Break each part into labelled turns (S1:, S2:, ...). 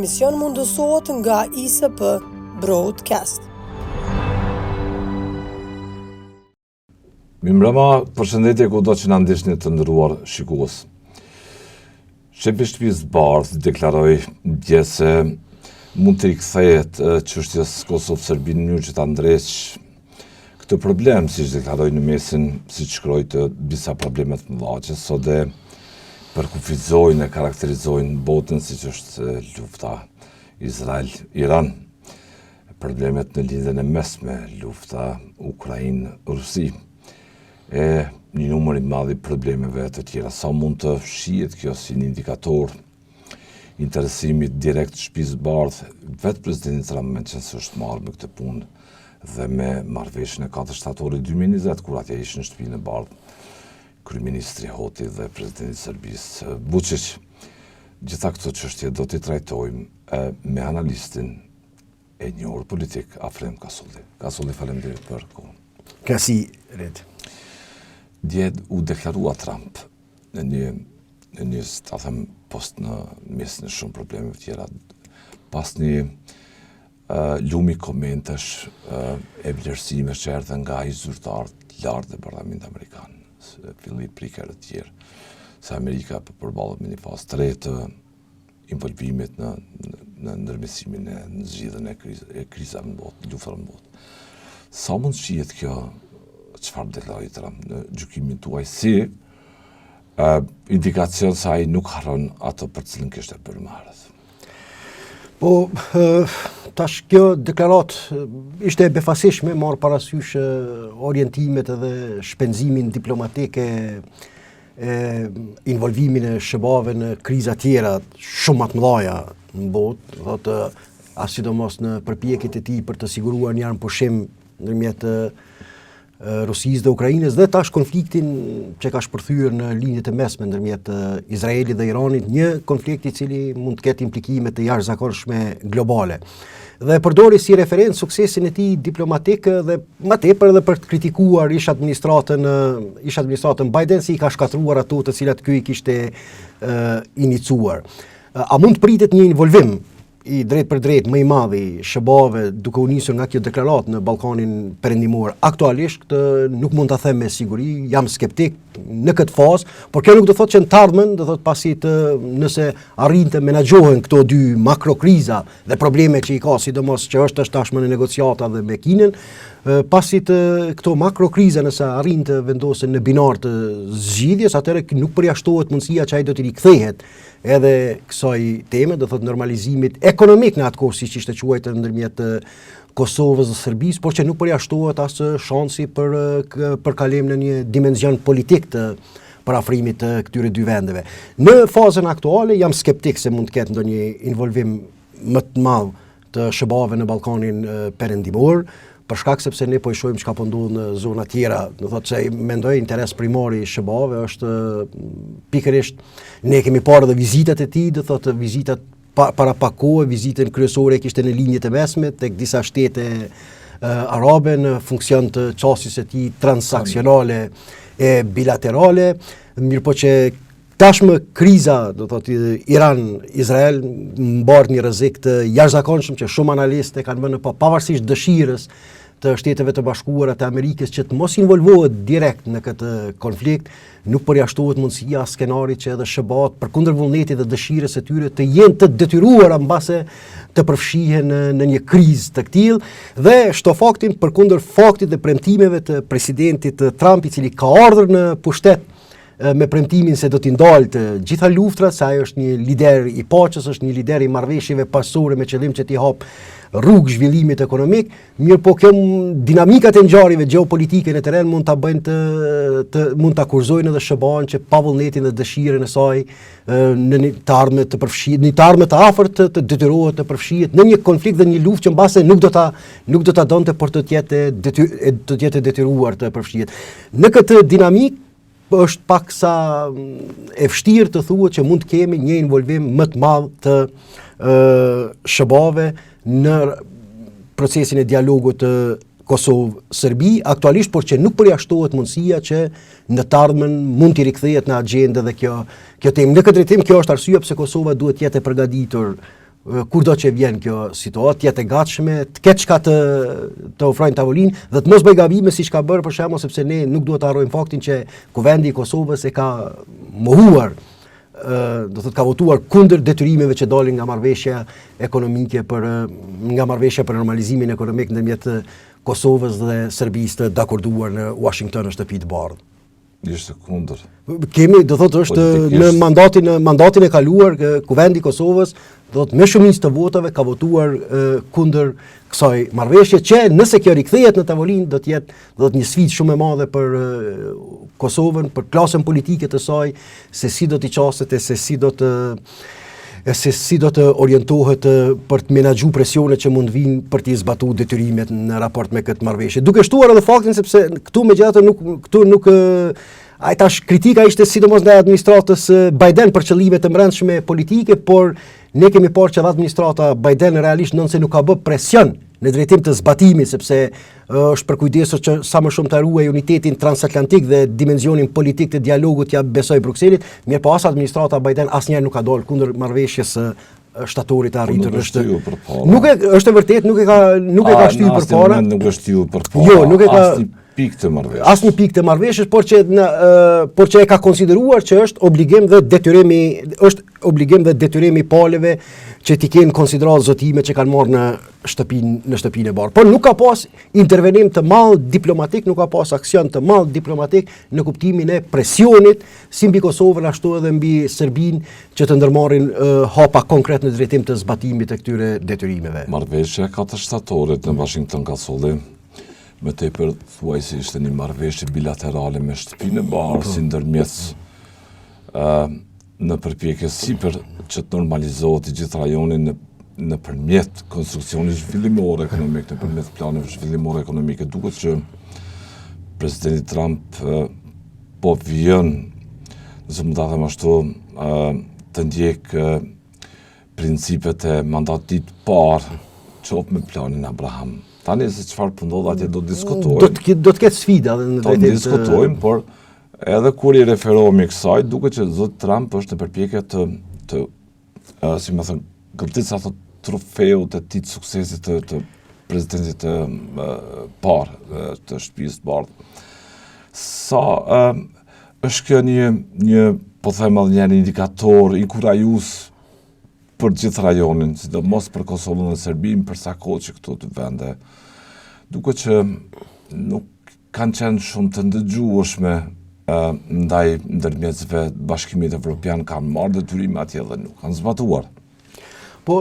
S1: emision mundësohet nga ISP Broadcast.
S2: Mirëmbrëma, përshëndetje kudo që na ndiqni të nderuar shikues. Shefi i shtëpisë Bardh deklaroi dje se mund të rikthehet çështjes Kosovë-Serbi në mënyrë që ta ndreqë këtë problem, siç deklaroi në mesin, siç shkroi të disa probleme të mëdha që sot e përkufizojnë e karakterizojnë botën, siç është lufta Izrael-Iran, problemet në lidhjen e mesme, lufta Ukrainë-Rusi, e një numër i madh i problemeve të tjera. Sa mund të shihet kjo si një indikator interesimit direkt të shtëpisë Bardh, vetë presidenti Trump me që është marrë me këtë punë dhe me marrëveshjen e 4 shtatorit 2020, kur atje ishin në shtëpinë e Bardh kryeministri Hoti dhe presidenti i Serbisë Vučić. Gjitha këto çështje do t'i trajtojmë me analistin e njohur politik Afrem Kasulli. Kasulli, faleminderit për kohën.
S3: Kasi, Red.
S2: Dje u deklarua Trump në një ta them, post në mes në shumë problemeve të tjera, pas një lumi komentesh e vlerësimesh që erdhen nga ai zyrtarë lartë dhe Parlamentit Amerikan, Philip Pricker e tjerë, se Amerika përballet me një fazë të re të involvimit në ndërmjetësimin e zgjidhjen e krizave në botë, luftave në botë. Sa mund shihet kjo? Çfarë deklaroi Trump në gjykimin tuaj si indikacion se ai nuk harron ato për cilën kishte bërë më herët?
S3: Po, tash kjo deklarat ishte e befasishme, marrë parasysh orientimet edhe shpenzimin diplomatik e involvimin e SBA-ve në kriza tjera shumë më të mëdha në botë, thotë as sidomos në përpjekjet e tij për të siguruar një armëpushim ndërmjet Rusisë dhe Ukrainës dhe tash konfliktin që ka shpërthyer në linjët e mesme ndërmjet Izraelit dhe Iranit, një konflikt i cili mund të ketë implikime të jashtëzakonshme globale. Dhe përdori si referencë suksesin e tij diplomatik dhe më tepër edhe për të kritikuar ish administratën Biden si I ka shkatruar ato të cilat ky I kishte inicuar. A mund të pritet një involvim I drejt për drejt më I madhi SBA-ve duke u nisur nga kjo deklarat në Ballkanin Perëndimor? Aktualisht nuk mund ta them me siguri, jam skeptik në këtë fazë, por kjo nuk do thotë që në të ardhmen, do thotë pasi nëse arrin të menaxhohen këto dy makrokriza dhe probleme që I ka, sidomos që është tashmë në negociata dhe me Kinën, pasi këto makrokriza nëse arrin të vendosen në binar të zgjidhjes, atëherë nuk përjashtohet mundësia që ai do të rikthehet edhe kësaj teme, do thotë normalizimit ekonomik në atë kohë siç ishte quajtur ndërmjet Kosovës dhe Serbisë, por që nuk përjashtohet as shansi për kalim në një dimension politik të parafrimit të këtyre dy vendeve. Në fazën aktuale jam skeptik se mund të ketë ndonjë involvim më të madh të SBA-ve në Ballkanin Perëndimor, për shkak sepse ne po I shohim çka po ndodh në zona tjera. Do thotë se mendoj interes primor I SBA-ve është pikërisht ne kemi parë edhe vizitat e tij, do thotë vizitat para pak kohë, vizitën kryesore kishte në linjët e mesme tek disa shtete arabe në funksion të çështjes së tij transaksionale e bilaterale, mirëpo që tashmë kriza, do thotë Iran-Izrael mbart një rrezik të jashtëzakonshëm që shumë analistë kanë vënë pavarësisht dëshirës të Shteteve të Bashkuara të Amerikës që të mos involvohet direkt në këtë konflikt, nuk përjashtohet mundësia skenarit që edhe SBA-t përkundër vullnetit dhe dëshirës së tyre të jenë të detyruara mbase të përfshihen në një krizë të tillë dhe shto faktin përkundër faktit dhe premtimeve të presidentit Trump I cili ka ardhur në pushtet me premtimin se do t'i ndalë të gjitha luftrat, se ai është një lider I paqes, është një lider I marrëveshjeve paqësore me qëllim që t'i hap rrugë zhvillimit ekonomik, mirë po kjo dinamikat e ngjarjeve gjeopolitike në terren mund ta bëjnë mund ta kurzojnë edhe SBA-n që pa vullnetin dhe dëshirën e saj në të ardhmet të përfshihet, në të ardhmet të afërt të detyrohet të përfshihet në një konflikt dhe një luftë që mbase nuk do ta donte por të jetë detyruar të përfshihet. Në këtë dinamik është paksa e vështirë të thuhet që mund të kemi një involvim më të madh të SBA-ve në procesin e dialogut të Kosovë-Serbi aktualisht, por që nuk përjashtohet mundësia që në të ardhmen mund t'i rikthehet në agjendë dhe kjo temë. Në këtë drejtim kjo është arsyeja pse Kosova duhet të jetë e përgatitur kurdo që vjen kjo situatë, jetë e gatshme, të ketë çka të ofrojnë tavolinë dhe të mos bëj gabime siç ka bërë për shembull, sepse ne nuk duhet të harrojmë faktin që Kuvendi i Kosovës e ka mohuar, do thotë ka votuar kundër detyrimeve që dalin nga marrëveshja ekonomike nga marrëveshja për normalizimin ekonomik ndërmjet Kosovës dhe Serbisë të dakorduar në Washington në shtëpi të bardhë.
S2: Ishte kundër.
S3: Kemi, do thotë është në mandatin e kaluar Kuvendi i Kosovës, do thotë me shumicë të votave ka votuar kundër kësaj marrëveshje që nëse kjo rikthehet në tavolinë do të jetë një sfidë shumë e madhe për Kosovën, për klasën politike të saj, se si do t'i qaset e se si do të orientohet për të menaxhu presionet që mund vinë për t'i zbatuar detyrimet në raport me këtë marrëveshje. Duke shtuar edhe faktin sepse këtu megjithatë nuk tash kritika ishte sidomos ndaj administratës Biden për qëllime të brendshme politike, por ne kemi parë që administrata Biden realisht nëse nuk ka bë presion në drejtim të zbatimit, sepse është për kujdesur që sa më shumë të ruaj unitetin transatlantik dhe dimenzionin politik të dialogut ja besoj Brukselit, mirë po as administrata Biden asnjëherë nuk ka dalë kundër marrëveshjes shtatorit të arritur
S2: në shtëpi.
S3: Është e vërtet, nuk e ka shtyr përpara.
S2: Nuk e shtyr përpara.
S3: Jo, nuk e ka
S2: pikë të marrëveshjes.
S3: Asnjë pikë të marrëveshjes, por që e ka konsideruar që është obligim dhe detyrimi palëve që t'i kenë konsiderat zotimet që kanë marrë në shtëpinë e bardhë. Por nuk ka pas intervenim të madh diplomatik, nuk ka pas aksion të madh diplomatik në kuptimin e presionit si mbi Kosovën ashtu edhe mbi Serbinë që të ndërmarrin hapa konkret në drejtim të zbatimit të këtyre detyrimeve.
S2: Marrëveshja 4 shtatorit në Washington ka solli me tepër thuajse ishte një marrëveshje bilaterale me shtëpinë e bardhë si ndërmjet në përpjekje sipër që të normalizohet i gjithë rajoni nëpërmjet konstruksionit zhvillimor ekonomik, nëpërmjet planeve zhvillimore ekonomike. Duket që presidenti Trump po vjen, nëse më ta them ashtu, të ndjek principet e mandatit parë qoftë me planin Abraham. Tani se çfarë po ndodh atje do të diskutojmë.
S3: Do të ketë sfida në
S2: drejtim. Do diskutojmë, por edhe kur i referohemi kësaj, duket që zoti Trump është në përpjekje të si më thënë, gëlltit sa trofeu të tij të suksesit të presidentit parë të shtëpisë të bardhë. Sa është kjo një po them edhe një indikator inkurajues për gjithë rajonin, sidomos për Kosovën dhe Serbinë, për sa kohë që këto të vende, duket që nuk kanë qenë shumë të ndëgjueshme ndaj ndërmjetësve Bashkimit Evropian, kanë marrë detyrime atje dhe nuk kanë zbatuar.
S3: Po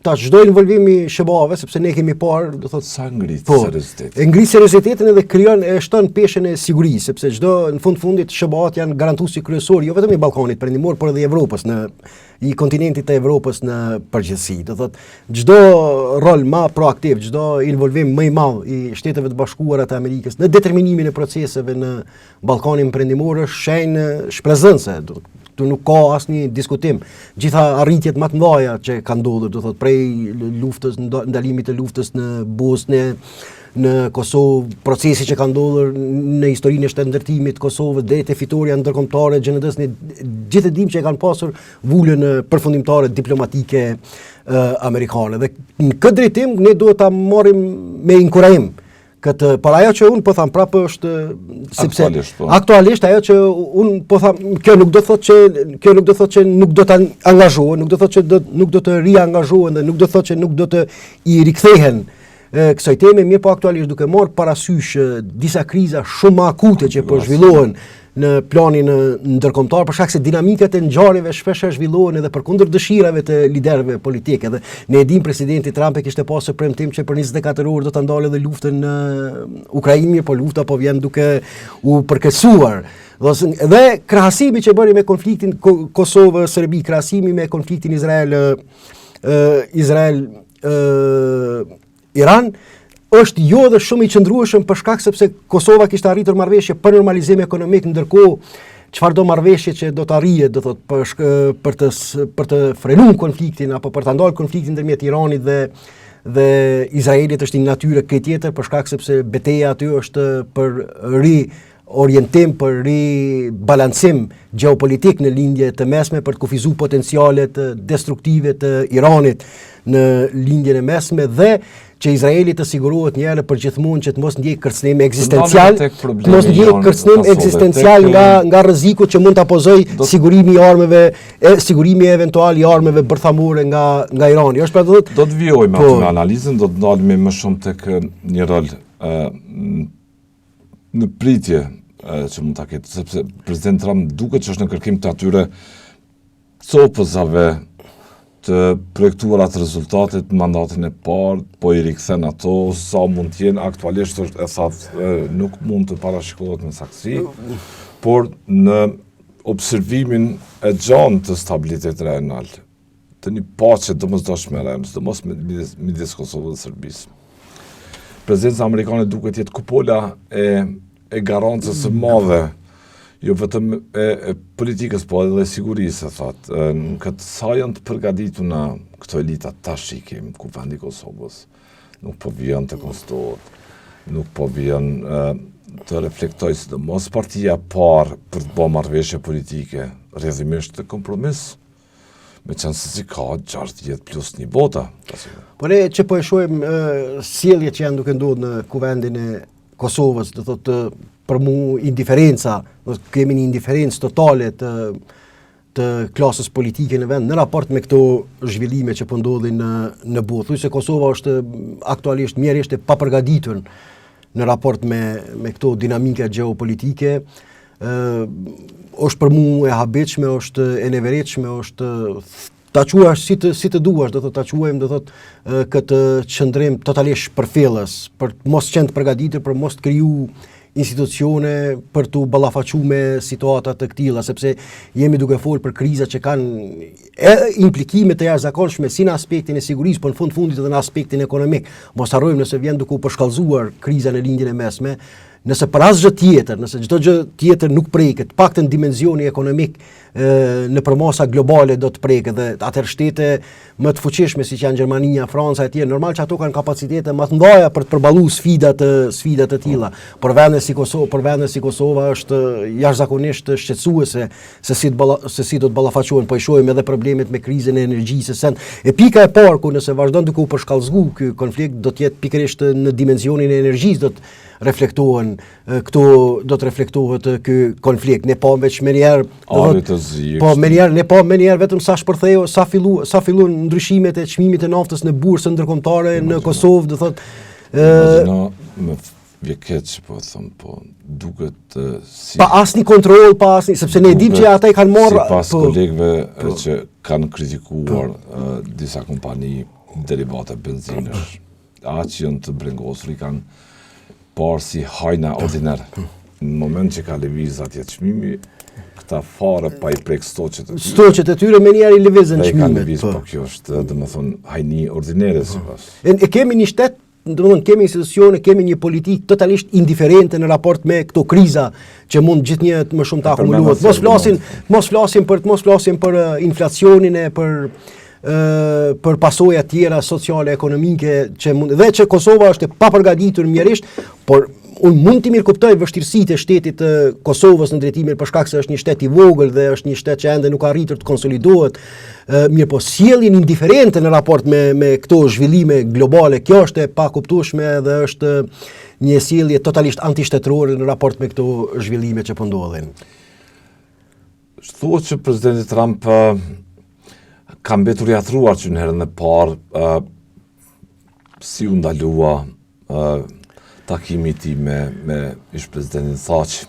S3: tash çdo involvim i SBA-ve, sepse ne kemi parë, do thotë
S2: sa ngrit seriozitetin.
S3: E ngrit seriozitetin edhe e shton peshën e sigurisë, sepse çdo në fundit SBA-t janë garantuesi kryesor jo vetëm i Ballkanit Perëndimor, por edhe i Evropës i kontinentit të Evropës në përgjithësi. Do thotë çdo rol më proaktiv, çdo involvim më i madh i Shteteve të Bashkuara të Amerikës në determinimin e proceseve në Ballkanin Perëndimor është shenjë shpresënëse. Tu nuk ka asnjë diskutim. Gjitha arritjet më të mëdha që kanë ndodhur, do thotë prej luftës, ndalimit të luftës në Bosnë, në Kosovë, procesi që ka ndodhur në historinë e shtetëndërtimit të Kosovës, deri fitoria ndërkombëtare e GND-s, gjithë dim që kanë pasur vulën përfundimtare diplomatike amerikane. Dhe në këtë drejtim ne duhet ta marrim me inkurajim këtë, por ajo që unë po tham prapë është sepse aktualisht ajo që unë po tham, kjo nuk do thotë që nuk do të angazhohen, nuk do thotë që nuk do të riangazhohen dhe nuk do thotë që nuk do të i rikthehen kësaj teme, mirë po aktualisht duke marrë parasysh disa kriza shumë akute që po zhvillohen në planin ndërkombëtar, për shkak se dinamikat e ngjarjeve shpesh zhvillohen edhe përkundër dëshirave të liderëve politikë. Dhe ne e dim presidenti Trump e kishte pasur premtim që për 24 orë do ta ndalë edhe luftën në Ukrainë, po lufta po vjen duke u përkesuar. Dhe krahasimi që bëri me konfliktin Kosovë-Serbi, krahasimi me konfliktin Izrael-Iran, është jo dhe shumë i qëndrueshëm për shkak sepse Kosova kishte arritur marrëveshje për normalizim ekonomik, ndërkohë çfarëdo marrëveshje që do të arrihet, do thotë për të frenuar konfliktin apo për ta ndalë konfliktin ndërmjet Iranit dhe Izraelit është një natyrë këtë tjetër, për shkak sepse betejë aty është për orientim për ribalancim geopolitik në lindje të mesme për të kufizuar potencialet destruktive të Iranit në lindjen e mesme dhe që Izraeli të sigurohet njëherë për gjithmonë që të mos ndjej kërcënim ekzistencial, nga rreziku që mund ta pozoj sigurimi i armëve, sigurimi eventual i armëve bërthamore nga Irani. Është pra
S2: do të vijojmë atë në analizën, do të ndalemi më shumë tek një rol në pritje që mund ta ketë, sepse presidenti Trump duket që është në kërkim të atyre copëzave të projektuar atë rezultatet mandatin e parë, po i rikthen ato sa mund të jenë. Aktualisht nuk mund të parashikohet me saktësi, por në observimin e gjatë të stabilitetit rajonal, të një paqe domosdoshme sidomos midis Kosovës dhe Serbisë. Prezidenca amerikane duket jetë kupola e garancës së madhe, jo vetëm e politikës, po edhe sigurisë, në këtë sa janë të përgatitur në këto elita tash i kemi, ku vendi Kosovës nuk po vjen të konsultohet, nuk po vjen të reflektoj sidomos partia parë për të bërë marrëveshje politike, rrjedhimisht të kompromis, me qenë se si ka 60 plus një vota.
S3: Po ne që po e shohim sjelljet që janë duke ndodhur në kuvendin e Kosovës, do thotë për mu indiferenca, kemi një indiferencë totale të klasës politike në vend në raport me këto zhvillime që po ndodhin në botë. Thuaj se Kosova është aktualisht mjerisht e papërgatitur në raport me këto dinamika gjeopolitike. Është për mu e habitshme, është e neveritshme, është ta quash si të duash, do thotë ta quajmë, do thotë këtë qëndrim totalisht përfillës, për mos qenë të përgatitur, për mos të kriju institucione për të ballafaquar me situata të këtilla, sepse jemi duke folur për kriza që kanë implikime të jashtëzakonshme si në aspektin e sigurisë, por në fundit edhe në aspektin ekonomik. Mos harrojmë nëse vjen duke u përshkallëzuar kriza në lindjen e mesme, nëse për asgjë tjetër, nëse çdo gjë tjetër nuk preket, paktën dimensioni ekonomik në përmasa globale do të preket, dhe atëherë shtete më të fuqishme siç janë Gjermania, Franca e tjerë, normal që ato kanë kapacitete më të mëdha për të përballuar sfida të tilla. Por vende si Kosova është jashtëzakonisht shqetësuese se si do të ballafaqohen, po i shohim edhe problemet me krizën e energjisë. E pika e parë ku nëse vazhdon duke u përshkallëzuar ky konflikt do të jetë pikërisht në dimensionin e energjisë, do të reflektohen këtu, do të reflektohet ky konflikt. Ne po veç menjëherë ne po menjëherë vetëm sa shpërtheu, sa filluan ndryshimet e çmimit të naftës në bursën ndërkombëtare në Kosovë, do thotë
S2: më vjekeq, po duket si
S3: pa asnjë kontroll, sepse ne dimë që ata i kanë marrë
S2: sipas kolegëve që kanë kritikuar disa kompani derivate benzinësh, aq janë të brengosur, i kanë parë si hajna ordinar. Në moment që ka lëviz atje çmimi, këta fare pa i prek stoqet e tyre me njerë i lëvizën çmimet. Po kjo është, domethënë, hajni ordinere sipas.
S3: E kemi një shtet, domethënë kemi institucione, kemi një politikë totalisht indiferente në raport me këto kriza që mund gjithnjë më shumë të akumulohet. Mos flasim për inflacionin e për pasojat tjera sociale, ekonomike dhe që Kosova është e papërgatitur mjerisht, por unë mund të mirë kuptoj vështirësitë e shtetit të Kosovës në drejtimin për shkak se është një shtet i vogël dhe është një shtet që ende nuk arritur të konsolidohet, mirë po sjelljen indiferente në raport me këto zhvillime globale, kjo është e pakuptueshme dhe është një sjellje totalisht antishtetrore në raport me këto zhvillime që po ndodhin.
S2: Thuhet që presidenti Trump ka mbetur i atruar që në herën e parë si u ndalua takimi i tij me ish-presidentin Thaçi.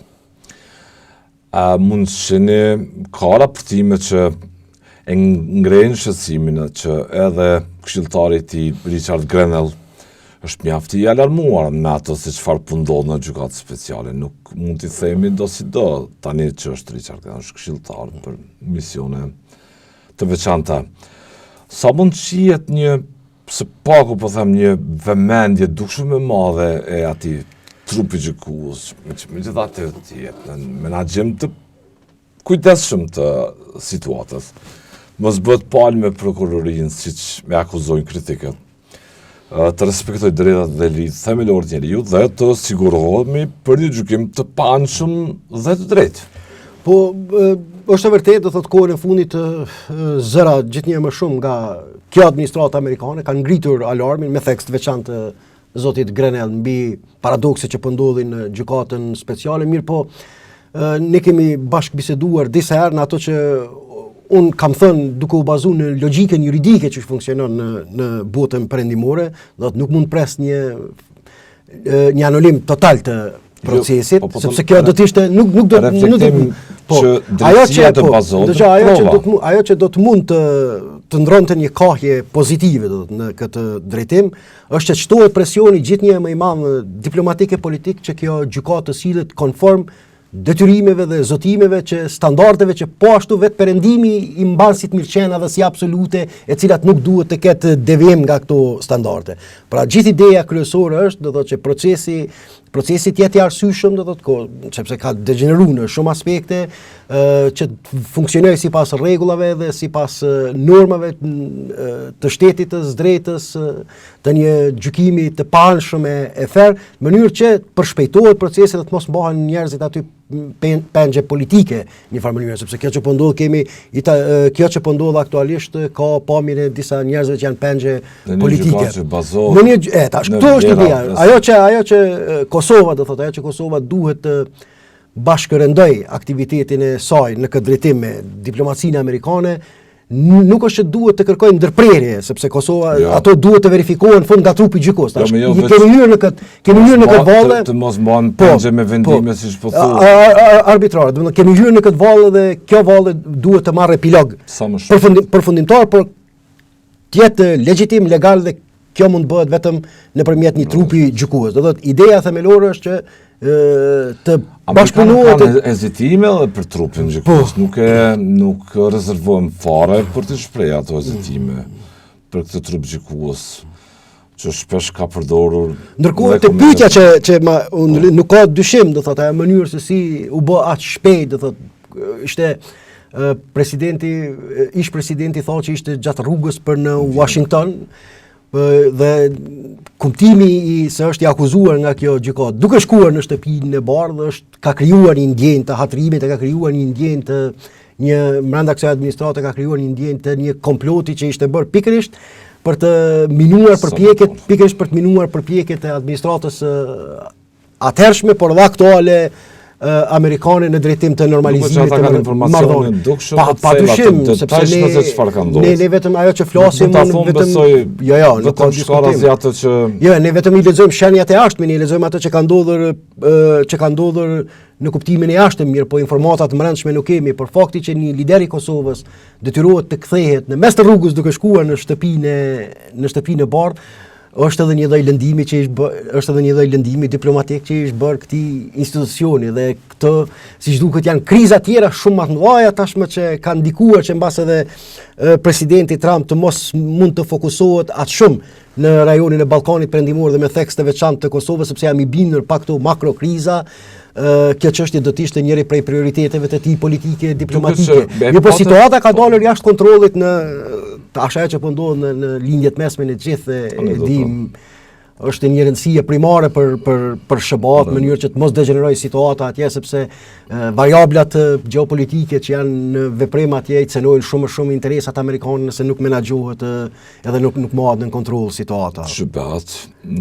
S2: Mund shihni ka raportime që e ngrenë shqetësimin që edhe këshilltari i tij Richard Grenell është mjaft i alarmuar me ato se çfarë po ndodh në gjykatë speciale. Nuk mund t'i themi do si do tani që është Richard Grenell, është këshilltar për misione të veçanta. Sa mund shihet së paku po them një vëmendje dukshëm e madhe e atij trupi gjykues, megjithatë të jetë në menaxhim të kujdesshëm të situatës. Mos bëhet palë me prokurorinë siç me akuzojnë kritikët. të respektoj drejtat dhe ligjit themelor të njeriut dhe të sigurohemi për një gjykim të panshëm dhe të drejtë.
S3: Po, është e vërtetë, do thotë kohën e fundit zëra gjithnjë më shumë nga kjo administratë amerikane kanë ngritur alarmin me theks të veçantë zotit Grenell mbi paradokse që po ndodhin në gjykatën speciale, mirë po ne kemi bashkë biseduar disa herë në ato që unë kam thënë duke u bazuar në logjikën juridike që funksionon në botën perëndimore, do të nuk mund pres një anolim total të procesit, sepse kjo do të ishte nuk do
S2: që drejtësia të bazohet prova.
S3: Ajo që do të mund të ndronte një kahje pozitive në këtë drejtim është që çtohet presioni gjithnjë më i madh diplomatik e politik që kjo gjykatë të sillet konform detyrimeve dhe zotimeve që standardeve që po ashtu vetë perëndimi i mban si të mirëqenia dhe si absolute e cilat nuk duhet të ketë devijim nga këto standarde. Pra gjithë ideja kryesore është do të thotë që procesi të jetë i arsyeshëm, do të thotë sepse ka degeneruar në shumë aspekte që funksionojë sipas rregullave dhe sipas normave të shtetit të drejtës, të një gjykimi të panshëm e fair, në mënyrë që përshpejtohet procesi dhe të mos mbahen njerëzit aty pengje politike një farë mënyrë, sepse kjo që po ndodh kjo që po ndodh aktualisht ka pamjen e disa njerëzve që janë pengje politike. Në një këto është ideja. Ajo që Kosova, do thotë, ajo që Kosova duhet të bashkërendoj aktivitetin e saj në këtë drejtim me diplomacinë amerikane, nuk është që duhet të kërkojnë ndërprerje, sepse Kosova ato duhet të verifikohen fund nga trupi gjykos. Kemi hyrë në këtë valle
S2: të mos mbahen pengje me vendime siç po thua.
S3: Arbitrare, domethënë kemi hyrë në këtë valle dhe kjo valle duhet të marrë epilog përfundimtar, por të jetë legjitim, legal dhe kjo mund bëhet vetëm nëpërmjet një trupi gjykues. Do thotë ideja themelore është që të bashkëpunohet
S2: hezitime edhe për trupin gjykues, nuk rezervohem fare për të shprehur ato hezitime për këtë trup gjykues që shpesh ka përdorur.
S3: Ndërkohë te pyetja që nuk ka dyshim, do thotë ajo mënyrë se si u bë aq shpejt, do thotë ishte ish presidenti thotë që ishte gjatë rrugës për në Washington dhe kuptimi se është i akuzuar nga kjo gjykatë duke shkuar në shtëpinë e bardhë ka krijuar një ndjenjë të hatrimit, ka krijuar një ndjenjë të brenda kësaj administrate ka krijuar një ndjenjë të një komploti që ishte bërë pikërisht për të minuar përpjekjet e administratës atëhershme, por edhe aktuale amerikane në drejtim të normalizimit të marrëdhënieve. Padyshim, sepse ne vetëm ajo që flasim
S2: nuk ka diskutim.
S3: Ne vetëm i lexojmë shenjat e jashtme, ne lexojmë ato që ka ndodhur në kuptimin e jashtëm, mirë po informata të brendshme nuk kemi, por fakti që një lider i Kosovës detyrohet të kthehet në mes të rrugës duke shkuar në shtëpinë e bardhë është edhe një lloj lëndimi është edhe një lloj lëndimi diplomatik që është bërë këtij institucioni dhe këtë siç duket janë kriza tjera shumë më të mëdha tashmë që kanë ndikuar që mbas edhe presidenti Trump të mos mund të fokusohet atë shumë në rajonin e Ballkanit Perëndimor dhe me theks të veçantë të Kosovës, sepse jam i bindur pa këto makrokriza. Kjo çështje do të ishte njëri prej prioriteteve të tij politike diplomatike. Po situata ka dalur jashtë kontrollit në asaj që po ndodh në lindjet mesme në gjithë e dim është një rëndësie primare për SBA në mënyrë që të mos degenerojë situata atje, sepse variablat gjeopolitike që janë në veprim atje i cenojnë shumë interesat amerikanë nëse nuk menaxhohet edhe nuk marrë në kontroll situata.
S2: SBA-t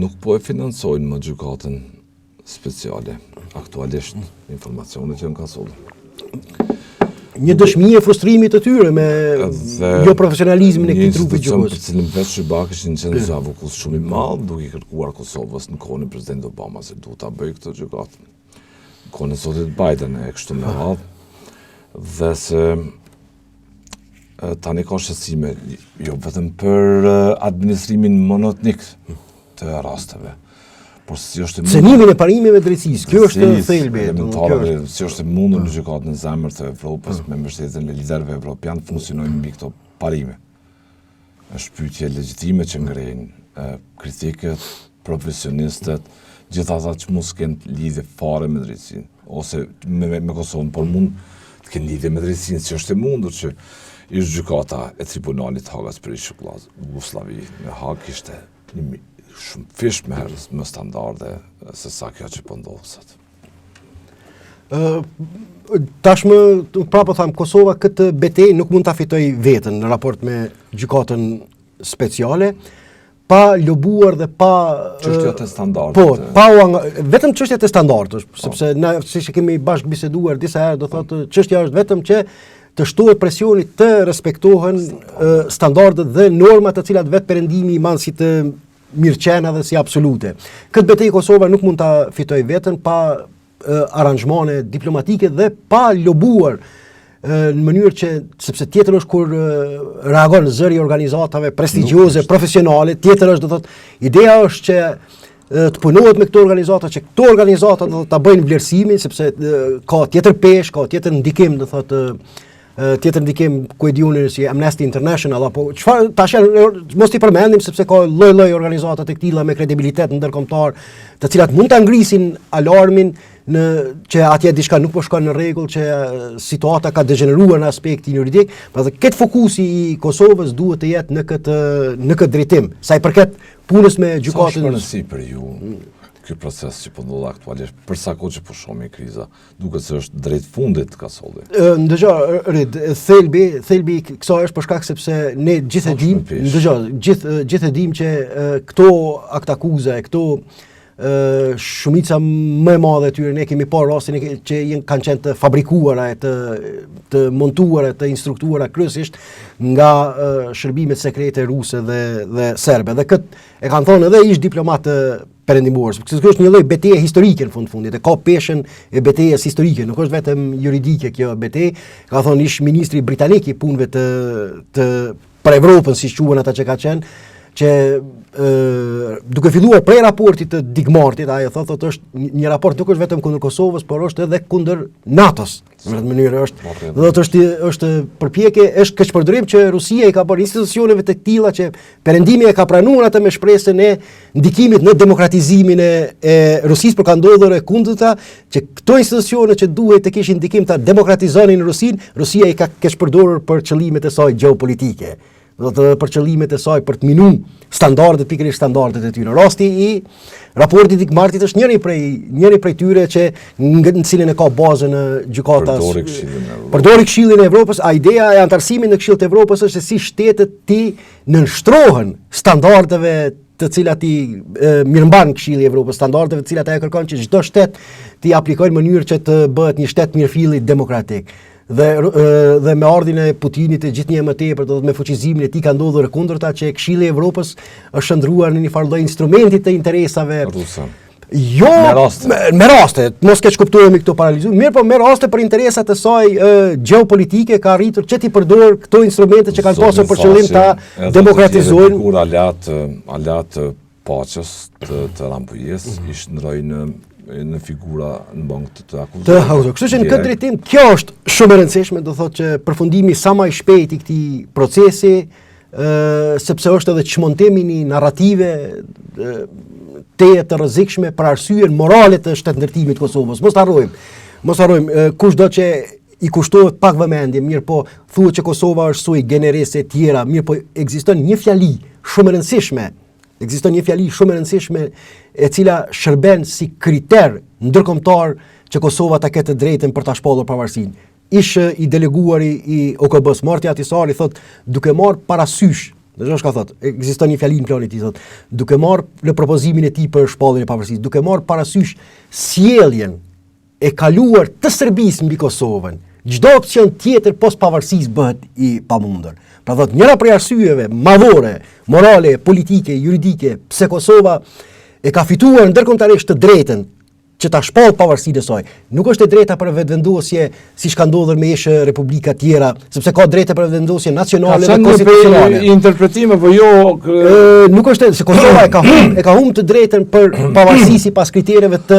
S2: nuk po e financojnë më gjykatën speciale. Aktualisht informacionet që në ka solë.
S3: Një dëshmi e frustrimit të tyre me jo profesionalizmin e këtij trupi gjykos.
S2: Për cilin vetë SBA kishin qenë zavokus shumë i madh duke kërkuar Kosovës në kohën e presidentit Obama se duhet ta bëjë këtë gjykatë. Në kohën e zotit Biden e kështu me radhë dhe se tani ka shqetësime jo vetëm për administrimin monotonik të rasteve. Por si është
S3: cenimin e parimeve drejtësisë, kjo është thelbi.
S2: Si është mundur në gjykatë në zemër të Evropës me mbështetjen e liderëve evropian funksionojnë mbi këto parime. Është pyetje legjitime që ngrenë kritikët, profesionistët, gjithë ata që mos kanë lidhje fare me drejtësinë ose me Kosovën, por mund të kenë lidhje me drejtësinë, si është e mundur që ish gjykata e tribunalit Hagas për Jugoslavi në Hag ishte shumë fish me herës më standarde se sa kjo që po ndodh sot.
S3: Tashmë prapë tham Kosova këtë betejë nuk mund ta fitoj vetën në raport me gjykatën speciale, pa lobuar dhe pa
S2: çështjet e standardit.
S3: Po, vetëm çështjet e standardit, sepse na siç kemi bashkë biseduar disa herë, do thotë çështja është vetëm që të shtohet presioni të respektohen standardet dhe normat të cilat vetë perëndimi i madh si të mirëqenia dhe si absolute. Këtë betejë Kosova nuk mund ta fitoj vetën pa aranjmane diplomatike dhe pa lobuar në mënyrë që, sepse tjetër është kur reagon zëri organizatave prestigjioze, profesionale, tjetër është, do thotë, ideja është që të punohet me këto organizata, që këto organizata do ta bëjnë vlerësimin, sepse ka tjetër peshë, ka tjetër ndikim, do thotë, tjetër ndikim ku e diuni si Amnesty International apo çfarë tash mos i përmendim sepse ka lloj-lloj organizata të këtilla me kredibilitet ndërkombëtar, të cilat mund ta ngrisin alarmin në që atje diçka nuk po shkon në rregull, që situata ka degeneruar në aspektin juridik, pra këtë fokusi i Kosovës duhet të jetë në këtë drejtim, sa i përket punës me gjykatën.
S2: Sa është për ju ky proces që po ndodh aktualisht, për sa kohë që po shohim kriza, duket se është drejt fundit kasolli.
S3: Ndëgjoj, thelbi kësaj është për shkak sepse ne gjithë e dim, gjithë e dim që këto aktakuze, këto shumica më e madhe e tyre ne kemi parë rastin që kanë qenë të fabrikuara, të montuara, të instruktuara kryesisht nga shërbimet sekrete ruse dhe serbe. Dhe këtë e kanë thonë edhe ish diplomatë perëndimorës, sepse kjo është një lloj betejë historike në fundit, e ka peshën e betejës historike, nuk është vetëm juridike kjo betejë. Ka thonë ish ministri britanik i punëve të për Evropën, si quhen ata që ka qenë, që duke filluar prej raportit të Digmartit, ajo thotë është një raport nuk është vetëm kundër Kosovës, por është edhe kundër NATO-s. Në këtë mënyrë është përpjekje, është keqpërdorim që Rusia i ka bërë institucioneve të tilla që perëndimi e ka pranuar atë me shpresën e ndikimit në demokratizimin e Rusisë, por ka ndodhur e kundërta, që këto institucione që duhet të kishin ndikim ta demokratizonin Rusinë, Rusia i ka keqpërdorur për qëllimet e saj gjeopolitike. Do të për qëllimet e saj për të minuar standardet, pikërisht standardet e tyre. Rasti i raportit Digmartit është njëri prej tyre që në cilin e ka bazën në gjykata. Përdori Këshillin e Evropës. A ideja e antarësimit në Këshill të Evropës është se si shtetet ti nënshtrohen standardeve të cilat i mirëmban Këshilli i Evropës, standardeve të cilat ajo kërkon që çdo shtet ti aplikojë në mënyrë që të bëhet një shtet mirëfilli demokratik. Dhe me ardhin e Putinit e gjithnjë më tepër, do të me fuqizimin e tij ka ndodhur e kundërta, që Këshilli i Evropës është shndruar në një farë lloj instrumenti të interesave ruse. Jo, me raste, mos keq kuptohemi këto paralizim, mirë, po me raste për interesat e saj gjeopolitike ka arritur që ti përdor këto instrumente që kanë pasur për qëllim ta demokratizojnë.
S2: Kur alat paqes të Rambujes i shndrojnë në figura në bank të akuzuar.
S3: Kështu që në këtë drejtim kjo është shumë e rëndësishme, do thotë që përfundimi sa më i shpejt i këtij procesi, sepse është edhe çmontimi një narrative të rrezikshme për arsye morale të shtetndërtimit të Kosovës. Mos harrojmë, kushdo që i kushtohet pak vëmendje, mirë po thuhet që Kosova është sui generis e tjera, mirë po ekziston një fjali shumë e rëndësishme, e cila shërben si kriter ndërkombëtar që Kosova ta ketë drejtën për ta shpallur pavarësinë. Ish i deleguari i OKB-s, Marti Atisari, thot, duke marrë parasysh, dëgjosh ka thot, ekziston një fjali në planin e tij, thot, duke marrë në propozimin e tij për shpalljen e pavarësisë, duke marrë parasysh sjelljen e kaluar të Serbisë mbi Kosovën, çdo opsion tjetër pos pavarësisë bëhet i pamundur. Pra thot, njëra prej arsyeve madhore, morale, politike, juridike, pse Kosova e ka fituar ndërkombëtarisht të drejtën që ta shpall pavarësinë e saj. Nuk është e drejta për vetvendosje siç ka ndodhur me ish republika tjera, sepse ka drejtë për vetvendosje nacionale dhe konstitucionale.
S2: Interpretim apo jo?
S3: Nuk është se Kosova e ka humb të drejtën për pavarësi sipas kritereve të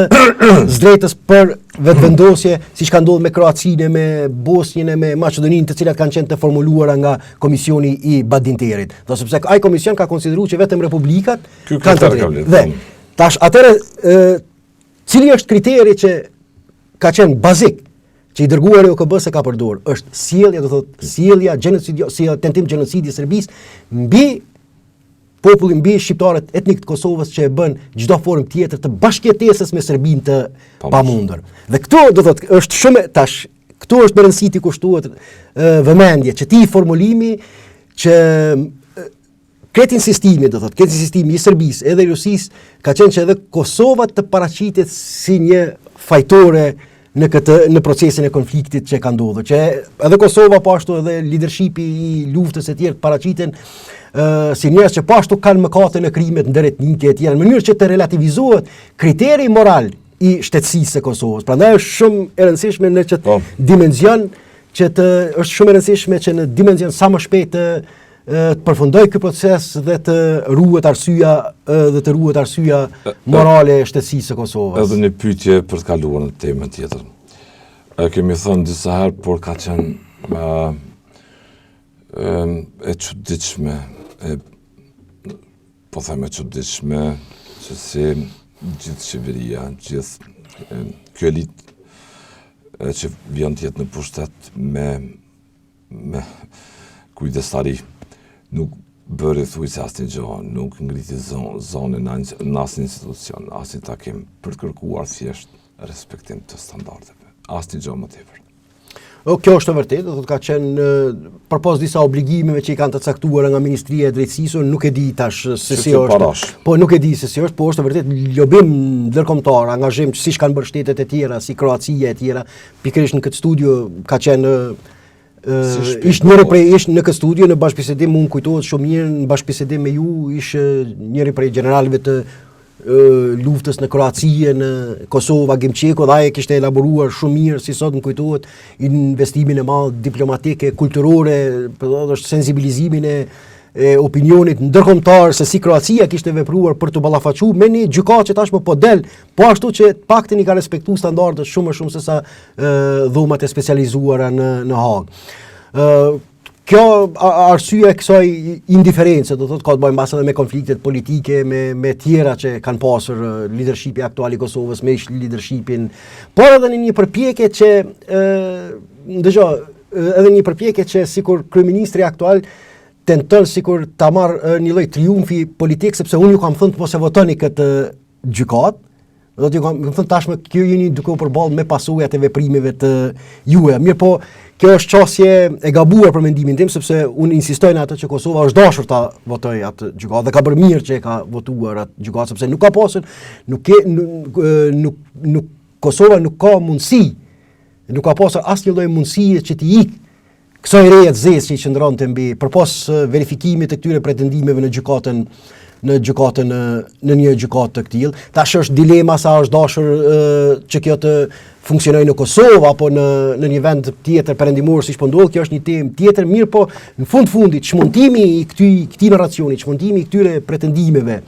S3: drejtës për vetvendosje, siç ka ndodhur me Kroacinë, me Bosnjën e me Maqedoninë, të cilat kanë qenë të formuluara nga Komisioni i Badinterit. Do sepse ai komision ka konsideruar që vetëm republikat kanë të drejtë. Dhe tash atëre cili është kriteri që ka qenë bazik që i dërguari OKB-s e ka përdorur, është sjellja, do thotë sjellja tentim gjenocidi i Serbisë mbi populli mbi shqiptarët etnik të Kosovës që e bën çdo formë tjetër të bashkëjetesës me Serbinë të pamundur. Dhe këtu do thotë është shumë tash këtu është me rëndësi të kushtuar vëmendje që ti formulimi që këtë insistimi i Serbisë edhe i Rusisë ka qenë që edhe Kosova të paraqitet si një fajtore në procesin e konfliktit që ka ndodhur, që edhe Kosova po ashtu edhe leadershipi i luftës e tjerë paraqiten si njerëz që po ashtu kanë mëkate në krimet ndëretnike e tjera, në mënyrë që të relativizohet kriteri moral i shtetësisë së Kosovës. Prandaj është shumë e rëndësishme në çet dimension është shumë e rëndësishme që në dimension sa më shpejt të përfundoj ky proces dhe të ruhet arsyeja morale e shtetësisë së Kosovës.
S2: Edhe një pyetje për të kaluar në temën tjetër. Kemi thënë disa herë, por ka qenë e çuditshme, po them e çuditshme, që si gjithë qeveria, gjithë kjo elitë që vjen të jetë në pushtet me kujdestari, nuk bëri thujse asnjë gjë, nuk ngriti zonën në asnjë institucion, asnjë takim për të kërkuar thjesht respektim të standardeve. Asnjë gjë më tepër.
S3: Kjo është e vërtetë, do të ka qenë përpos disa obligimeve që i kanë të caktuara nga Ministria e Drejtësisë, nuk e di tash se si është. Po nuk e di se si është, po është e vërtetë lobim ndërkombëtar, angazhim siç kanë bërë shtetet e tjera, si Kroacia e tjera. Pikërisht në këtë studio ka qenë ishte në këtë studio në bashkëbisedim, mund kujtohet shumë mirë, në bashkëbisedim me ju ishte njëri prej generalëve të luftës në Kroaci, në Kosova, Gemçeko, dhe ai kishte elaboruar shumë mirë, si sot më kujtohet, investimin e madh diplomatike, kulturore, është sensibilizimin e opinionit ndërkombëtar se si Kroacia kishte vepruar për të ballafaquar me një gjykatë që tashmë po del, po ashtu që paktën i ka respektuar standardet shumë më shumë se sa dhomat e specializuara në Hagë. Kjo arsye e kësaj indiferencë, do thotë ka të bëjë mbas edhe me konfliktet politike, me tjera që kanë pasur leadershipi aktual i Kosovës me leadershipin, por edhe në një përpjekje që edhe një përpjekje që sikur kryeministri aktual tenton sikur ta marrë një lloj triumfi politik, sepse unë ju kam thënë të mos e votoni këtë gjykatë. Do t'ju kam thënë tashmë kjo jeni duke u përballë me pasojat e veprimeve të juaja. Mirë po, kjo është çështje e gabuar për mendimin tim, sepse unë insistoj në atë që Kosova është dashur ta votojë atë gjykatë dhe ka bërë mirë që e ka votuar atë gjykatë, sepse nuk ka pasur, Kosova nuk ka mundësi, nuk ka pasur asnjë lloj mundësie që t'i ikë kësaj reje të zezë që i qëndronte mbi përpos verifikimit të këtyre pretendimeve në një gjykatë të këtillë. Tash është dilema sa është dashur që kjo të funksionojë në Kosovë apo në një vend tjetër perëndimor siç po ndodh, kjo është një temë tjetër, mirë po në fundit çmundimi i këtij narracioni, çmundimi i këtyre pretendimeve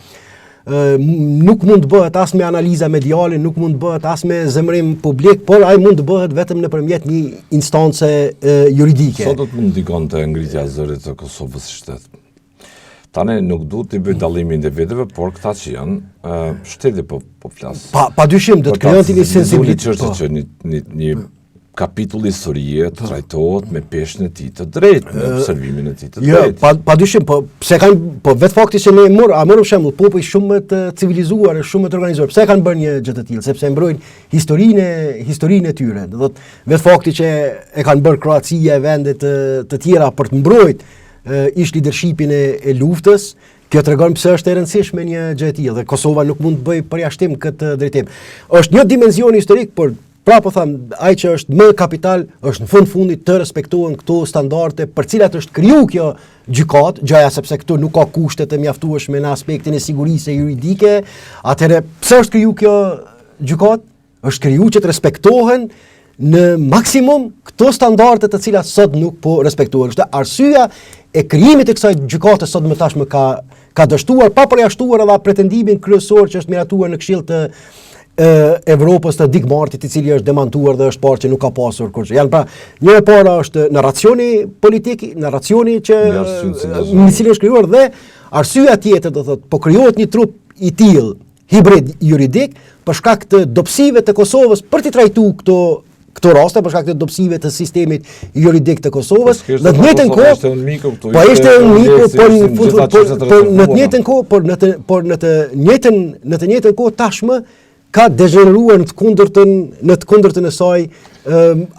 S3: nuk mund të bëhet as me analiza mediale, nuk mund të bëhet as me zemrim publik, por ai mund të bëhet vetëm nëpërmjet një instance juridike.
S2: Sot do të mund ndikonte ngritja e zërit të Kosovës shtet. Tani nuk duhet të bëj dallimin e vetëve, por këta që janë shteti po flas.
S3: Padyshim do të krijohet një sensibilitet
S2: që një kapitull historie të trajtohet me peshën e tij të drejtë, me observimin e tij të drejtë.
S3: Jo, padyshim, pse kanë vetë fakti se ne morëm shembull popull shumë të civilizuar, shumë të organizuar. Pse kanë bërë një gjë të tillë? Sepse mbrojnë historinë e tyre. Do thotë vetë fakti që e kanë bërë Kroacia e vende të tjera për të mbrojtur ish leadershipin e luftës. Kjo tregon pse është e rëndësishme një gjë e tillë dhe Kosova nuk mund të bëjë përjashtim këtë drejtim. Është një dimension historik, por pra po them, ai që është më kapital është në fundit të respektohen këto standarde për cilat është kriju kjo gjykatë, gjëja sepse këtu nuk ka kushte të mjaftueshme në aspektin e sigurisë juridike. Atëherë pse është kriju kjo gjykatë? Është kriju që të respektohen në maksimum këto standarde të cilat sot nuk po respektohen. Është arsyeja e krijimit të kësaj gjykate sot më tashmë ka dështuar pa përjashtuar edhe pretendimin kryesor që është miratuar në Këshill të Evropës të Dick Martit, i cili është demantuar dhe është parë që nuk ka pasur kurrë. Janë pra, një e para është narracioni politik, narracioni që në cilin është krijuar dhe arsyeja tjetër do thotë, po krijohet një trup i tillë hibrid juridik për shkak të dobësive të Kosovës për të trajtuar këto raste për shkak të dobësive të sistemit juridik të Kosovës, në të njëjtën kohë po ishte unë miku, por në të njëjtën kohë, në të njëjtën kohë tashmë ka degeneruar në të kundërtën e saj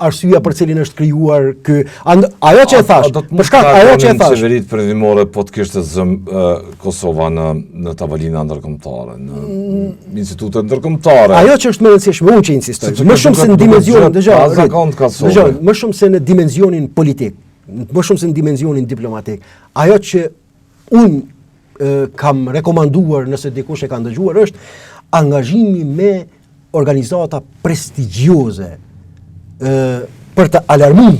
S3: arsyeja për cilin është krijuar ky. Ajo që e thash, për shkak ajo që e thash.
S2: Qeveritë perëndimore po të kishte Kosova në tavolina ndërkombëtare, në institute ndërkombëtare.
S3: Ajo që është më e rëndësishme, unë që insistoj, më shumë se në dimensionin, më shumë se në dimensionin politik, më shumë se në dimensionin diplomatik. Ajo që unë kam rekomanduar nëse dikush e ka ndëgjuar është angazhimi me organizata prestigjioze për të alarmuar,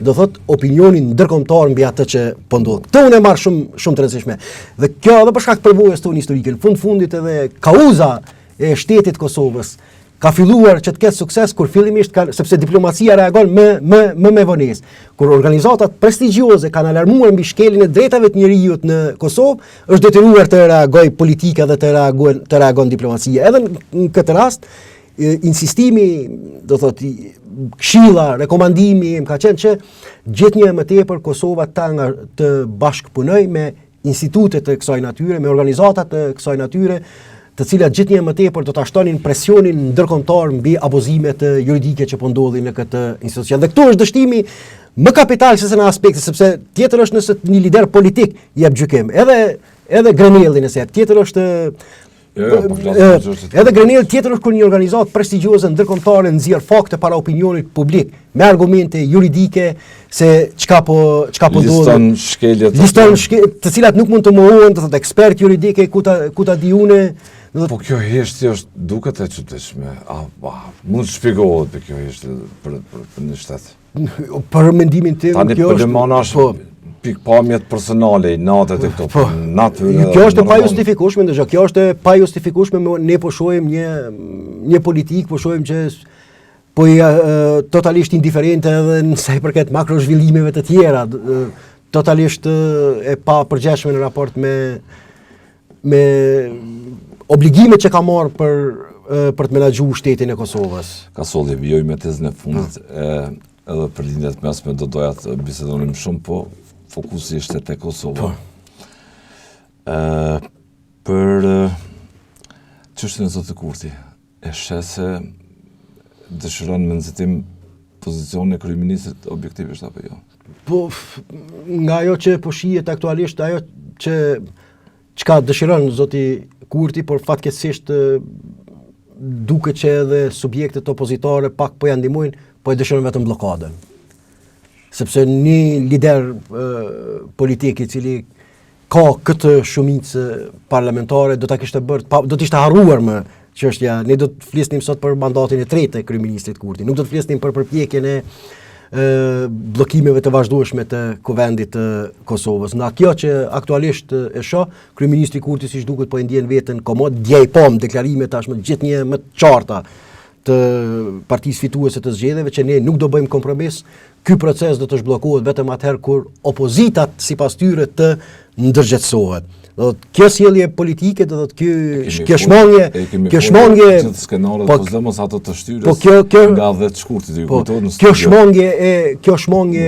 S3: do thot, opinionin ndërkombëtar mbi atë që po ndodh. Këtë unë e marr shumë të rëndësishme. Dhe kjo edhe për shkak të përvojës tonë historike, në fundit edhe kauza e shtetit Kosovës ka filluar që të ketë sukses kur fillimisht sepse diplomacia reagon me vonesë. Kur organizatat prestigjioze kanë alarmuar mbi shkeljen e drejtave të njerëzit në Kosovë, është detyruar të reagojë politika dhe të reagon diplomacia. Edhe në këtë rast, insistimi, do thotë, këshilla, rekomandimi më ka qenë që gjithnjë më tepër Kosova të bashkëpunoj me institutet të kësaj natyre, me organizata të kësaj natyre, të cilat gjithnjë më tepër do ta shtonin presionin ndërkombëtar mbi abuzimet juridike që po ndodhin në këtë institucion. Dhe këtu është dështimi më kapital se në aspekte, sepse tjetër është nëse një lider politik jep gjykim, edhe Grenelli nëse tjetër është edhe Grenelli tjetër është kur një organizatë prestigjioze ndërkombëtare nxjerr fakte para opinionit publik me argumente juridike se çka po ndodh. Liston shkeljet të cilat nuk mund të mohohen, do thotë ekspert juridike ku ta di unë.
S2: Po kjo heshtje është duket e çuditshme. Mund të shpjegohet për kjo heshtje për një shtet.
S3: Për mendimin tim
S2: kjo është pikpamjet personale, natet e këto, natyrë.
S3: Kjo është e pajustifikueshme, ndërsa kjo është e pajustifikueshme, ne po shohim një politik, po shohim që po totalisht indiferente edhe në sa i përket makrozhvillimeve të tjera, totalisht e pa përgjeshme në raport me obligimet që ka marrë për të menaxhuar shtetin e Kosovës.
S2: Ka solli vjoj me tezën e fundit, edhe për lindjet mesme do doja të bisedonim shumë, po fokusi ishte te Kosova. Për çështjen e zotit Kurti, e sheh se dëshiron me nxitim pozicionin e kryeministrit objektivisht apo jo?
S3: Po nga ajo që po shihet aktualisht, ajo që çka dëshiron zoti Kurti, por fatkeqësisht duket që edhe subjektet opozitare pak po ja ndihmojnë, po e dëshirojnë vetëm bllokadën. Sepse një lider politik i cili ka këtë shumicë parlamentare do ta kishte bërë, do të ishte harruar më çështja. Ne do të flisnim sot për mandatin e tretë të kryeministrit Kurti. Nuk do të flisnim për përpjekjen e bllokimeve të vazhdueshme të Kuvendit të Kosovës. Nga kjo që aktualisht e shoh, kryeministri Kurti siç duket po e ndjen veten komod, djej pom deklarime tashmë gjithnjë më të qarta të partisë fituese të zgjedhjeve që ne nuk do bëjmë kompromis. Ky proces do të zhbllokohet vetëm atëherë kur opozitat sipas tyre të ndërgjetësohet. Do të kjo sjellje politike, do të kjo shmangje
S2: po mos ato të shtyrës.
S3: Po kjo
S2: nga 10 shkurtit ju kujtohet.
S3: Kjo shmangje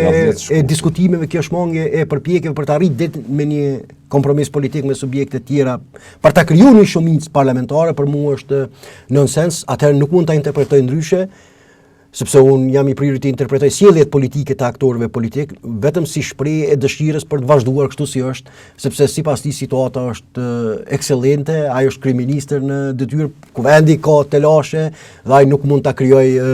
S3: e diskutimeve, kjo shmangje e përpjekjeve për të arritur me një kompromis politik me subjekte të tjera, për ta krijuar një shumicë parlamentare, për mua është nonsens. Atëherë nuk mund ta interpretoj ndryshe, sepse unë jam i prirur të interpretoj sjelljet politike të aktorëve politik vetëm si shprehje e dëshirës për të vazhduar kështu si është, sepse sipas tij situata është eksellente, ai është kryeministër në detyrë, Kuvendi ka telashe dhe ai nuk mund ta krijojë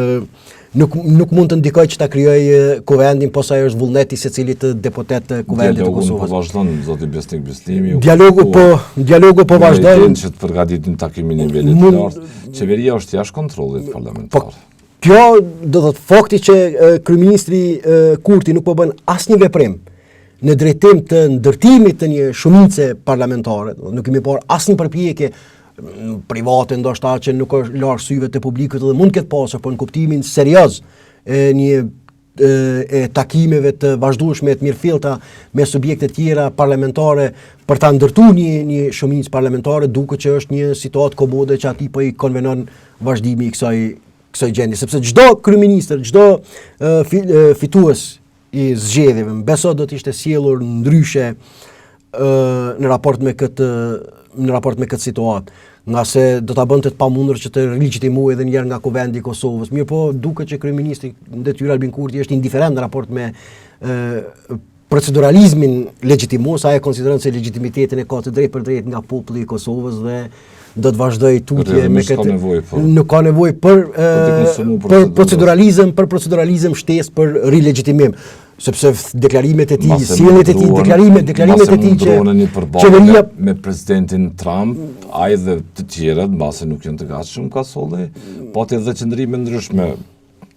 S3: nuk mund të ndikoj që ta krijoj Kuvendin, posa ai është vullneti secilit deputet të Kuvendit të Kosovës.
S2: Dialogu po vazhdon, zoti Besnik Beslimi.
S3: Dialogu po vazhdon.
S2: Që të përgatitin takimin e nivelit të lartë. Qeveria është jashtë kontrollit parlamentar.
S3: Kjo do të thotë fakti që kryeministri Kurti nuk po bën asnjë veprim në drejtim të ndërtimit të një shumice parlamentare, nuk kemi parë asnjë përpjekje private ndoshta që nuk është larg syve të publikut dhe mund të ketë pasur, por në kuptimin serioz e takimeve të vazhdueshme të mirëfillta me subjekte tjera parlamentare për ta ndërtuar një shumicë parlamentare, duket që është një situatë komode që aty po i konvenon vazhdimi i kësaj gjendje, sepse çdo kryeminist, çdo fitues i zgjedhjeve, beso do të ishte sjellur ndryshe në raport me këtë situatë, nga se do ta bënte të pamundur që të legjitimojë edhe një herë nga kuvendi i Kosovës. Mirë po, duket që kryeministri detyra Albin Kurti është indiferent në raport me proceduralizmin legjitimoz, ai e konsideron se legjitimitetin e ka të drejtë për drejtë nga populli i Kosovës dhe do të vazhdoj tutje me këtë. Nuk ka nevojë për proceduralizëm shtesë për rilegjitimim, sepse deklarimet e tij, sjelljet e tij, deklarimet e tij që qeveria
S2: me presidentin Trump, ai dhe të tjerët, mbase nuk janë të gatshëm ka solli, po të edhe qëndrime ndryshme,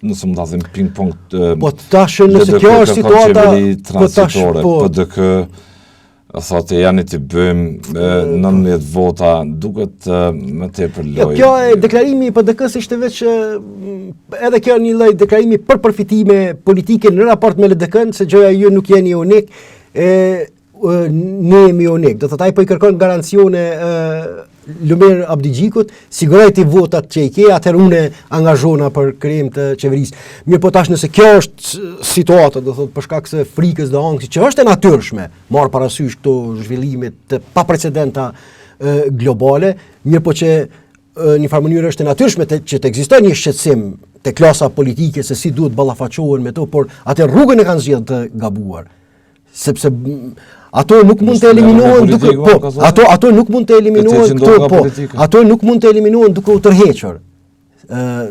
S2: nëse mund ta them ping-pong.
S3: Po tash nëse kjo është situata
S2: transitore, PDK thotë janë të bëjmë 19 vota, duket më tepër lojë.
S3: Kjo e deklarimi i PDK-s ishte veç edhe kjo një lloj deklarimi për përfitime politike në raport me LDK-n, se gjëja ju nuk jeni unik, ne jemi unik. Do thotë ai po I kërkon garancione Lumer Abdigjikut, siguroj ti votat që I ke, atëherë unë angazhona për krijim të qeverisë. Mirë po tash nëse kjo është situata, do thotë për shkak se frikës dhe ankthit që është e natyrshme, marr parasysh këto zhvillime të paprecedenta globale, mirë po që në një mënyrë është e natyrshme që të ekzistojë një shqetësim te klasa politike se si duhet ballafaqohen me to, por atë rrugën e kanë zgjedhur të gabuar. Sepse ato nuk mund të eliminohen duke ato nuk mund të eliminohen ato nuk mund të eliminohen duke u tërhequr.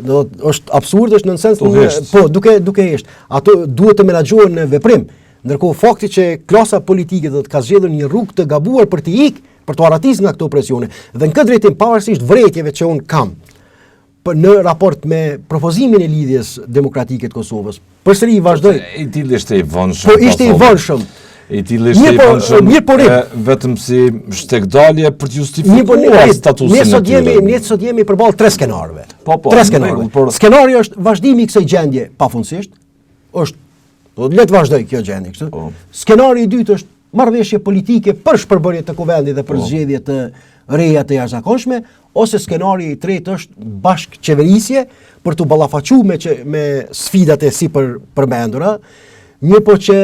S3: Do është absurd, është nën sens duke hesht. Ato duhet të menaxhohen në veprim. Ndërkohë fakti që klasa politike do të ka zgjedhur një rrugë të gabuar për të ikë, për të arratisë nga këto presione. Dhe në këtë drejtim pavarësisht vërejtjeve që un kam në raport me propozimin e lidhjes demokratike të Kosovës, përsëri vazhdoj.
S2: I tillë ishte I vonshëm.
S3: Po ishte I vonshëm.
S2: I tillë ishte I vonshëm. Vetëm si shtekdalje për të justifikuar statusin e tyre.
S3: Ne sot jemi përballë 3 skenarëve.
S2: Tre
S3: skenarëve. Skenari është vazhdimi I kësaj gjendje pafundësisht. Do le të vazhdoj kjo gjendje kështu. Skenari I dytë është marrëveshje politike për shpërbërje të kuvendit dhe për zgjedhje të reja të jashtëzakonshme, ose skenari I tretë është bashkëqeverisje për të ballafaquar me sfidat e përmendura, mirë po që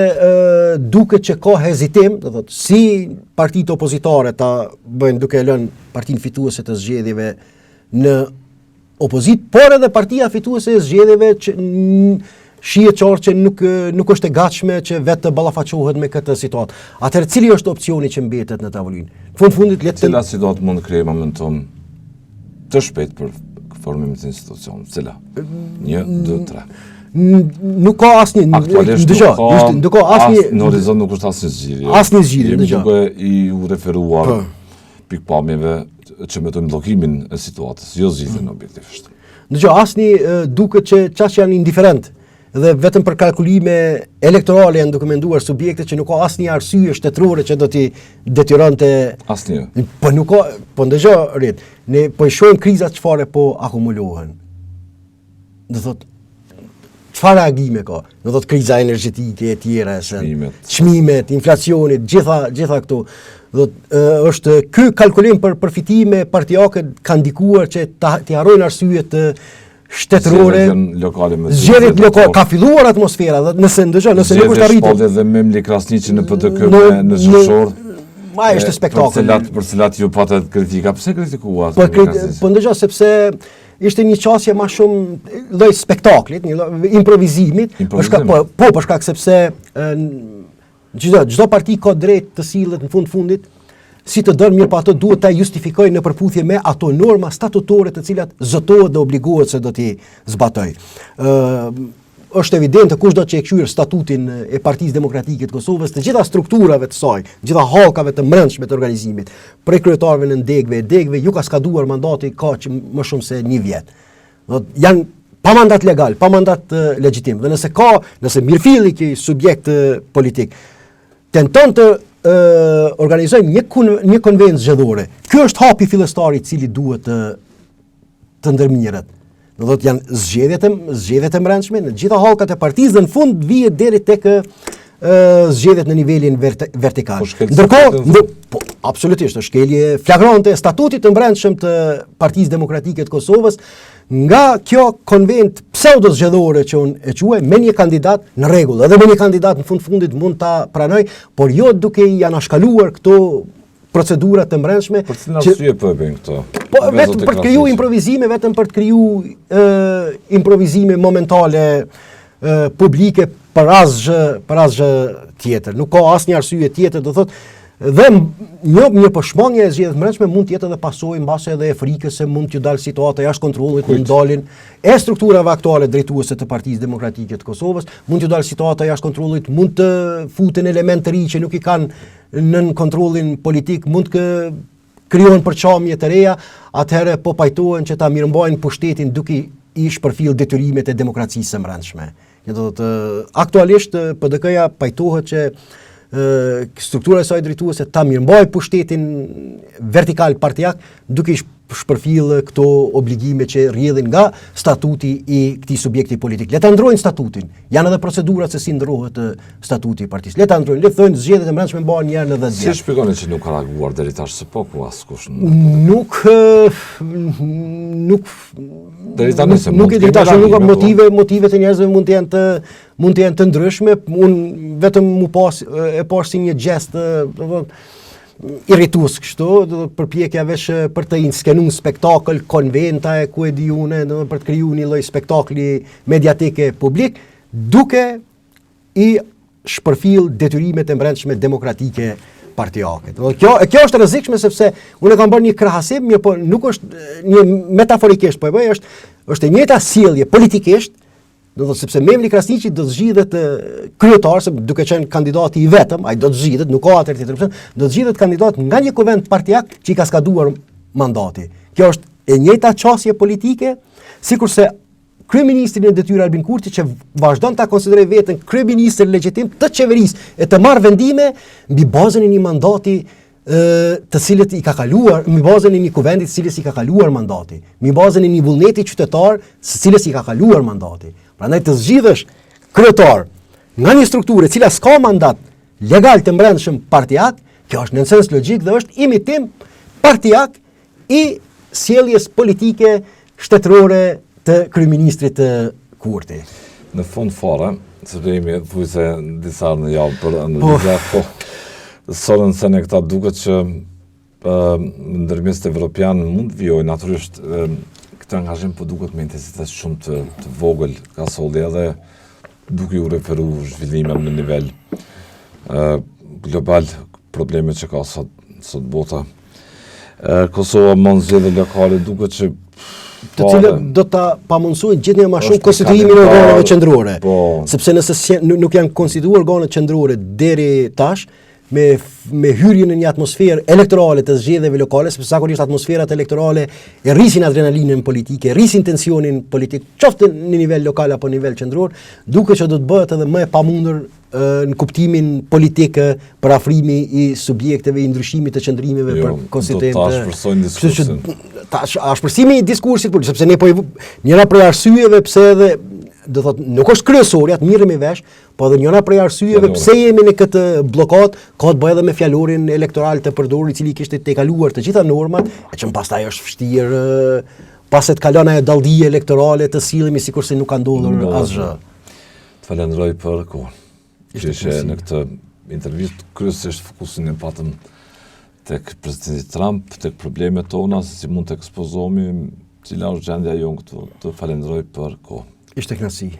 S3: duket që ka hezitim, do thotë si partitë opozitare ta bëjnë duke lënë partinë fituese të zgjedhjeve në opozit, por edhe partia fituese e zgjedhjeve që shihet qartë që nuk është e gatshme që vetë të ballafaqohet me këtë situatë. Atëherë cili është opsioni që mbetet në tavolinë? Fundit
S2: cila situatë mund të krijojë momentum të shpejt për formimin e institucionit? Cila? 1, 2, 3.
S3: Nuk ka asnjë, nuk ka asnjë
S2: në horizont, nuk është asnjë zgjidhje.
S3: Asnjë zgjidhje,
S2: duke I referuar pikpamjeve që metojnë bllokimin e situatës, jo zgjidhjen objektivisht.
S3: Asnjë duket që çfarë janë indiferent dhe vetëm për kalkulime elektorale janë dokumentuar subjekte që nuk ka asnjë arsye shtetërore që do t'i detyronte
S2: asnjë.
S3: Po nuk ka, po ndëgjoj Rit, ne po I shohim krizat çfarë po akumulohen. Do thotë çfarë reagime ka? Do thotë kriza energjetike e tjera, çmimet, inflacioni, gjitha këto. Është ky kalkulim për përfitime partijake ka ndikuar që t'i harrojnë arsyet shtetërore, zgjedhjet lokale, ka filluar atmosfera, nëse nuk është arritur.
S2: Zgjedhjet dhe Memli Krasniqi në PDK në Zhërshor.
S3: Ma është spektakël.
S2: Për cilat ju patët kritika, pse kritikuat?
S3: Po ndëgjoj sepse ishte një qasje më shumë lloj spektaklit, një lloj improvizimit, për shkak sepse çdo parti ka drejt të sillet në fundit si të dërë, mirë pa ato duhet ta justifikojë në përputhje me ato norma statutore të cilat zotohet dhe obligohet se do t'i zbatoj. Është evidente kushdo që e kthyer statutin e Partisë Demokratike të Kosovës, të gjitha strukturave të saj, gjitha hallkave të brendshme të organizimit, prej kryetarëve në degëve, ju ka skaduar mandati ka më shumë se 1 vjet. Janë pa mandat legal, pa mandat legjitim. Dhe nëse mirëfilli ky subjekt politik tenton të organizojmë një konvencë zgjedhore, ky është hapi fillestari I cili duhet të ndërmirret. Do thotë janë zgjedhjet e brendshme në gjitha hallkat e partisë dhe në fund vihet deri tek zgjedhjet në nivelin vertikal.
S2: Ndërkohë,
S3: absolutisht, është shkelje flagrante e statutit të brendshëm të Partisë Demokratike të Kosovës, nga kjo konvent pseudo-zgjedhore që unë e quaj, me një kandidat në rregull, edhe me një kandidat në fundit mund ta pranoj, por jo duke i anashkaluar këto procedura të brendshme.
S2: Për cilën arsye po e bëjnë këto?
S3: Po vetëm për të kriju improvizime, vetëm për të kriju improvizime momentale publike për asgjë tjetër. Nuk ka asnjë arsye tjetër, do thotë. Dhe një përshmangje e zgjedhjeve brendshme mund të jetë edhe pasojë mbase edhe e frikës se mund të dalë situata jashtë kontrollit, mund dalin e strukturave aktuale drejtuese të Partisë Demokratike të Kosovës, mund të dalë situata jashtë kontrollit, mund të futen elemente të ri që nuk i kanë nën kontrollin politik, mund të krijohen përçamje të reja, atëherë po pajtohen që ta mirëmbajnë pushtetin duke i shpërfillë detyrimet e demokracisë së brendshme. Do të aktualisht PDK-ja pajtohet që struktura e saj drejtuese ta mirëmbajë pushtetin vertikal partijak duke i shpërfillë këto obligime që rrjedhin nga statuti i këtij subjekti politik. Le ta ndrojnë statutin. Janë edhe procedurat se si ndrohet statuti i partisë. Le ta ndrojnë, le të thonë zgjedhjet e brendshme bëhen një herë në 10 vjet.
S2: Si shpjegoni që nuk ka reaguar deri tash se po ku askush?
S3: Nuk
S2: deri tani se
S3: nuk e di tash, nuk ka motivet e njerëzve mund të jenë të ndryshme. Unë vetëm e pas si një gest, irritues kështu, përpjekja veç për të inskenuar spektakël, konventa e ku e di unë, për të krijuar një lloj spektakli mediatike publik, duke i shpërfill detyrimet e brendshme demokratike partijake. Kjo është rrezikshme sepse unë kam bërë një krahasim, po nuk është një metaforikisht, po e bëj është e njëjta sjellje politikisht. Do të thotë sepse Memli Krasniqi do të zgjidhet kryetar, duke qenë kandidati i vetëm, ai do të zgjidhet, nuk ka alternatивë tjetër, do të zgjidhet kandidat nga një kuvent partijak që i ka skaduar mandati. Kjo është e njëjta çështje politike, sikurse kryeministri në detyrë Albin Kurti që vazhdon ta konsideroj veten kryeministër legjitim të qeverisë e të marrë vendime mbi bazën e një mandati të cilët i ka kaluar, mbi bazën e një kuvendi të cilës i ka kaluar mandati, mbi bazën e një vullneti qytetar së cilës i ka kaluar mandati. Prandaj të zgjidhësh kryetar nga një strukturë e cila s'ka mandat legal të brendshëm partijak, kjo është në sens logjik dhe është imitim partijak i sjelljes politike shtetërore të kryeministrit të Kurti.
S2: Në fund fare, sepse jemi thujse disa në javë për analizë, po sonën se në këta duket që ndërmjetësit evropian mund të vijojnë, natyrisht këtë angazhim po duket me intensitet shumë të vogël, ka solli edhe duke u referu zhvillimeve në nivel global, problemet që ka sot bota. Kosova mund zgjedhje lokale duket që
S3: të cilët do ta pamundsojnë gjithnjë më shumë konstituimin e organeve qendrore. Sepse nëse nuk janë konstituuar organet qendrore deri tash, me hyrjen në një atmosferë elektorale të zgjedhjeve lokale, sepse zakonisht atmosferat elektorale e rrisin adrenalinën politike, rrisin tensionin politik, qoftë në nivel lokal apo nivel qendror, duke që do të bëhet edhe më e pamundur në kuptimin politik për afrimi i subjekteve, i ndryshimit të qëndrimeve për konstituentë.
S2: Do ta shpresojnë diskursin.
S3: Shpresimi i diskursit politik, sepse ne po njëra prej arsyeve pse edhe do thotë nuk është kryesorja, të mirëmi vesh, po edhe njëra prej arsyeve pse jemi në këtë bllokat ka të bëjë edhe me fjalorin elektoral të përdorur, i cili kishte tejkaluar të gjitha normat, e që pastaj është vështirë pas se të kalon ajo dallëdije elektorale të sillemi sikurse nuk ka ndodhur asgjë.
S2: Të falenderoj për kohën. Që në këtë intervistë kryesisht fokusin e patëm tek presidenti Trump, tek problemet tona, se si mund të ekspozohemi, cila është gjendja jonë këtu. Të falenderoj për kohën.
S3: Ishte kënaqësi.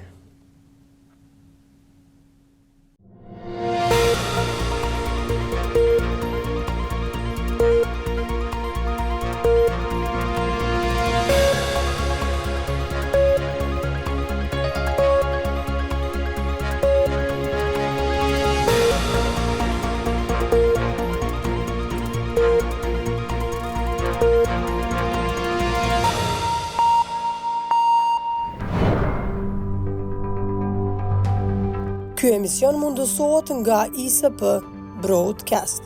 S1: Ky emision mundësohet nga ISP Broadcast.